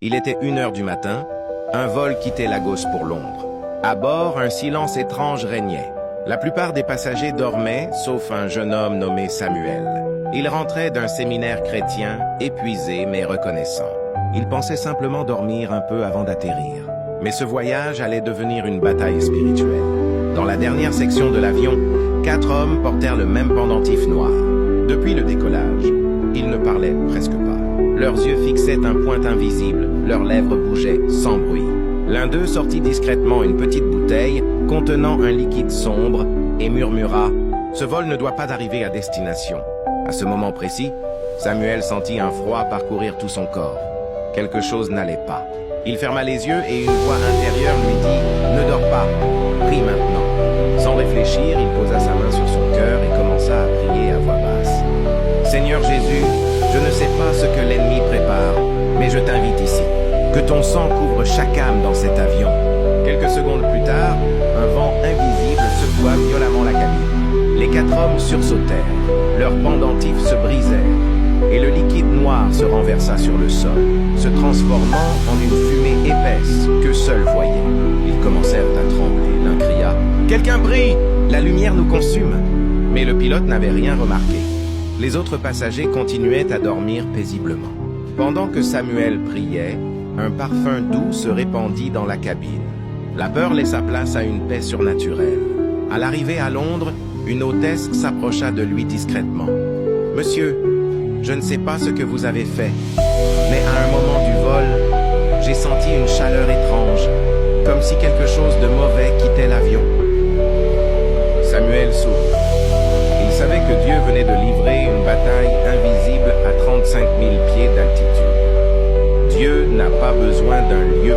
Il était 1 heure du matin, un vol quittait Lagos pour Londres. À bord, un silence étrange régnait. La plupart des passagers dormaient, sauf un jeune homme nommé Samuel. Il rentrait d'un séminaire chrétien, épuisé mais reconnaissant. Il pensait simplement dormir un peu avant d'atterrir. Mais ce voyage allait devenir une bataille spirituelle. Dans la dernière section de l'avion, 4 hommes portèrent le même pendentif noir. Depuis le décollage, ils ne parlaient presque pas. Leurs yeux fixaient un point invisible, leurs lèvres bougeaient sans bruit. L'un d'eux sortit discrètement une petite bouteille contenant un liquide sombre et murmura « Ce vol ne doit pas arriver à destination ». À ce moment précis, Samuel sentit un froid parcourir tout son corps. Quelque chose n'allait pas. Il ferma les yeux et une voix intérieure lui dit « Ne dors pas, prie maintenant ». Sans réfléchir, il posa sa main sur son cœur et commença à prier à voix basse. « Seigneur Jésus, je ne sais pas ce que l'ennemi prépare, mais je t'invite ici. Que ton sang couvre chaque âme dans cet avion. » Quelques secondes plus tard, un vent invisible secoua violemment la cabine. Les 4 hommes sursautèrent, leurs pendentifs se brisèrent, et le liquide noir se renversa sur le sol, se transformant en une fumée épaisse que seuls voyaient. Ils commencèrent à trembler. L'un cria « Quelqu'un prie! La lumière nous consume !» Mais le pilote n'avait rien remarqué. Les autres passagers continuaient à dormir paisiblement. Pendant que Samuel priait, un parfum doux se répandit dans la cabine. La peur laissa place à une paix surnaturelle. À l'arrivée à Londres, une hôtesse s'approcha de lui discrètement. « Monsieur, je ne sais pas ce que vous avez fait, mais à un moment du vol, j'ai senti une chaleur étrange, comme si quelque chose de mauvais quittait l'avion. » Samuel sourit. Il savait que Dieu venait de livrer une bataille invisible à 35 000 pieds d'altitude. Dieu n'a pas besoin d'un lieu